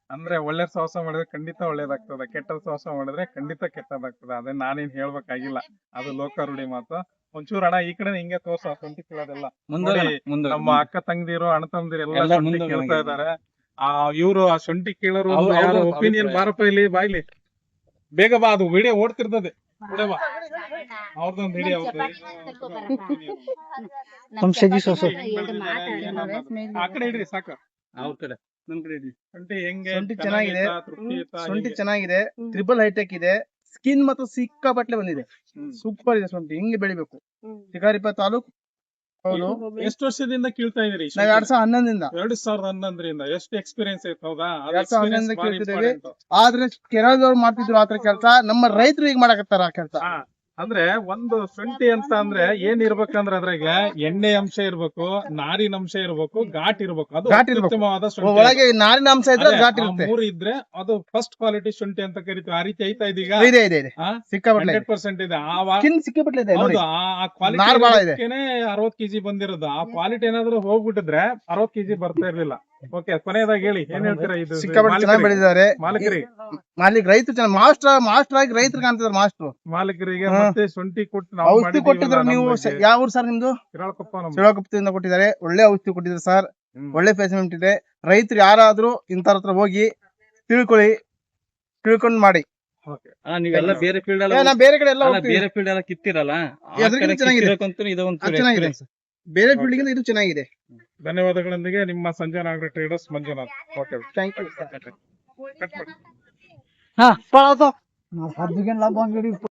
[SPEAKER 1] ಅಂದ್ರೆ ಒಳ್ಳೆ ಸಾಹಸ ಮಾಡಿದ್ರೆ ಖಂಡಿತ ಒಳ್ಳೇದಾಗ್ತದೆ, ಕೆಟ್ಟ ಸಾಹಸ ಮಾಡಿದ್ರೆ ಖಂಡಿತ ಕೆಟ್ಟದಾಗ್ತದೆ. ಅದೇ ನಾನೇನ್ ಹೇಳ್ಬೇಕಾಗಿಲ್ಲ, ಅದು ಲೋಕಾರೂಢಿ ಮಾತು. ಒಂಚೂರು ಅಣ್ಣ ಈ ಕಡೆ ಹಿಂಗೆ ತೋರ್ಸ, ಶುಂಠಿ ಕೀಳೋದೆಲ್ಲ ನಮ್ಮ ಅಕ್ಕ ತಂಗಿದಿರು ಅಣ್ಣ ತಮ್ಮದಿರು ಎಲ್ಲ ಶುಂಠಿ ಕೀಳ್ತಾ ಇದಾರೆ. ಇವ್ರು ಆ ಶುಂಠಿ ಕೀಳರು ಯಾರು ಒಪಿನಿಯನ್ ಬಾರಪ್ಪ ಇಲ್ಲಿ ಬಾಯ್ಲಿ, ಬೇಗ ಬಾ, ಅದು ವಿಡಿಯೋ ಓಡ್ತಿರ್ತದೆ, ಬಾ ಅವ್ರದೊಂದು ವಿಡಿಯೋ ಆ ಕಡೆ ಇಡ್ರಿ ಸಾಕು,
[SPEAKER 2] ಅವ್ರ ಕಡೆ
[SPEAKER 1] ನಮ್ ಕಡೆ ಇಡ್ರಿ. ಶುಂಠಿ ಹೆಂಗೆ?
[SPEAKER 3] ಶುಂಠಿ ಚೆನ್ನಾಗಿದೆ, ಶುಂಠಿ ಚೆನ್ನಾಗಿದೆ,
[SPEAKER 1] ಹ್ಮ್.
[SPEAKER 3] ಟ್ರಿಬಲ್ ಹೈಟೆಕ್ ಇದೆ, ಸ್ಕಿನ್ ಮತ್ತು ಸಿಕ್ಕಾಪಟ್ಲೆ ಬಂದಿದೆ,
[SPEAKER 1] ಹ್ಮ್.
[SPEAKER 3] ಸೂಪರ್ ಇದೆ ಶುಂಠಿ. ಹಿಂಗೆ ಬೆಳಿಬೇಕು. ಶಿಕಾರಿಪುರ ತಾಲೂಕ್. ಹೌದು,
[SPEAKER 1] ಎಷ್ಟು ವರ್ಷದಿಂದ ಕೀಳ್ತಾ ಇದೀರಿ?
[SPEAKER 3] ನಾವ್ 2011ರಿಂದ
[SPEAKER 1] 2011ರಿಂದ ಎಷ್ಟು ಎಕ್ಸ್ಪೀರಿಯನ್ಸ್ ಐತೆ? ಹೌದಾ?
[SPEAKER 3] 2011ರಿಂದ ಕೇಳ್ತಿದ್ದೇವೆ. ಆದ್ರೆ ಕೆರಳದವ್ರು ಮಾಡ್ತಿದ್ರು ಆತರ ಕೆಲಸ, ನಮ್ಮ ರೈತರು ಈಗ ಮಾಡಕತ್ತಾರ ಆ ಕೆಲಸ.
[SPEAKER 1] ಅಂದ್ರೆ ಒಂದು ಶುಂಠಿ ಅಂತ ಅಂದ್ರೆ ಏನ್ ಇರ್ಬೇಕಂದ್ರೆ ಅದ್ರಾಗ ಎಣ್ಣೆ ಅಂಶ ಇರ್ಬೇಕು, ನಾರಿನ ಅಂಶ ಇರ್ಬೇಕು, ಘಾಟ್ ಇರ್ಬೇಕು. ಅದು
[SPEAKER 3] ಘಾಟ್ ಇರ್ಬೇಕು.
[SPEAKER 1] ಅತ್ಯುತ್ತಮವಾದ ಶುಂಠಿ.
[SPEAKER 3] ಒಳಗೆ ನಾರಿನ ಅಂಶ ಇದ್ರೆ
[SPEAKER 1] ಅದೇ,
[SPEAKER 3] ಘಾಟ್
[SPEAKER 1] ಆ
[SPEAKER 3] ಇರುತ್ತೆ.
[SPEAKER 1] ಮೂರು ಇದ್ರೆ ಅದು ಫಸ್ಟ್ ಕ್ವಾಲಿಟಿ ಶುಂಠಿ ಅಂತ ಕರಿತೀವಿ. ಆ ರೀತಿ ಐತಾ ಇದೀಗ
[SPEAKER 3] ಇದೆ ಇದೆ ಇದೆ
[SPEAKER 1] ಆ?
[SPEAKER 3] ಸಿಕ್ಕಾಪಟ್ಟೆ ಇದೆ.
[SPEAKER 1] 100% ಇದೆ.
[SPEAKER 3] ಸಿಕ್ಕಾಪಟ್ಟೆ ಇದೆ ನೋಡಿ.
[SPEAKER 1] ಹೌದು, ಆ ಕ್ವಾಲಿಟಿ
[SPEAKER 3] ನಾರ್ ಬಾಳ ಇದೆ.
[SPEAKER 1] 60 ಕೆಜಿ ಬಂದಿರೋದು. ಆ ಕ್ವಾಲಿಟಿ ಏನಾದ್ರು ಹೋಗ್ಬಿಟ್ಟಿದ್ರೆ 60 ಕೆಜಿ ಬರ್ತಾ ಇರ್ಲಿಲ್ಲ. ಓಕೆ, ಕೊನೆಯದಾಗಿ ಹೇಳಿ ಏನ್ ಹೇಳ್ತೀರಾ ಇದು
[SPEAKER 3] ಸಿಕ್ಕಾಪಟ್ಟೆ ಚೆನ್ನಾಗಿ ಬೆಳೆದಿದ್ದಾರೆ.
[SPEAKER 1] ಮಾಲೀಕರಿಗೆ
[SPEAKER 3] ಮಾಲಿಕ್ ರೈತರು ಚೆನ್ನಾಗಿ ಮಾಸ್ಟರ್ ಆಗಿ ರೈತರು ಕಾಣ್ತಿದ್ದಾರೆ. ಮಾಸ್ಟರ್
[SPEAKER 1] ಮಾಲೀಕರಿಗೆ
[SPEAKER 3] ಹಾ.
[SPEAKER 1] ಮತ್ತೆ ಶುಂಠಿ ಕೊಟ್ಟು ನಾವು
[SPEAKER 3] ಔಷಧಿ
[SPEAKER 1] ಮಾಡಿದ್ದೀವಲ್ಲ
[SPEAKER 3] ಕೊಟ್ಟಿದ್ರು.
[SPEAKER 1] ನಮ್ಮ
[SPEAKER 3] ನೀವು
[SPEAKER 1] ಬಗ್ಗೆ.
[SPEAKER 3] ಯಾವ ಊರು ಸರ್ ನಿಮ್ದು?
[SPEAKER 1] ಶಿರಾಳಕೊಪ್ಪ ನಮ್ದು.
[SPEAKER 3] ಶಿವಕುಪ್ಪದಿಂದ ಕೊಟ್ಟಿದ್ದಾರೆ. ಒಳ್ಳೆ ಔಷಧಿ ಕೊಟ್ಟಿದ್ದಾರೆ ಸರ್.
[SPEAKER 1] ಹ್ಮ್.
[SPEAKER 3] ಒಳ್ಳೆ ಫೆಸಿಲಿಟಿ ಇದೆ. ರೈತರು ಯಾರಾದ್ರೂ ಇಂತರ ಹತ್ರ ಹೋಗಿ ತಿಳ್ಕೊಂಡು ಮಾಡಿ.
[SPEAKER 1] ಓಕೆ.
[SPEAKER 2] ನೀವೆಲ್ಲ ಬೇರೆ ಫೀಲ್ಡ್
[SPEAKER 3] ಏ, ನಾ ಬೇರೆ ಕಡೆ ಎಲ್ಲ
[SPEAKER 2] ಅಲ್ಲ
[SPEAKER 3] ಹೋಗ್ತೀವಿ.
[SPEAKER 2] ಬೇರೆ ಫೀಲ್ಡ್ ಎಲ್ಲ ಕಿತ್ತಿರಲ್ಲ ಆ
[SPEAKER 3] ಅದ್ರಿಂದ
[SPEAKER 2] ಕಡೆ
[SPEAKER 3] ಚೆನ್ನಾಗಿದೆ.
[SPEAKER 2] ಕಿತ್ತಿರೋಕ್ಕಂತೂ ಇದು ಒಂದು
[SPEAKER 3] ಅದು ಚೆನ್ನಾಗಿದೆ ಸರ್. ಬೇರೆ ಫೀಲ್ಡ್ ಗಿಂತ ಇದು ಚೆನ್ನಾಗಿದೆ.
[SPEAKER 1] ಧನ್ಯವಾದಗಳೊಂದಿಗೆ ನಿಮ್ಮ Sanjay Nagara traders Manjunath. Okay.
[SPEAKER 3] Thank you.
[SPEAKER 1] Cut ಮಾಡಿ.
[SPEAKER 3] ಹಾ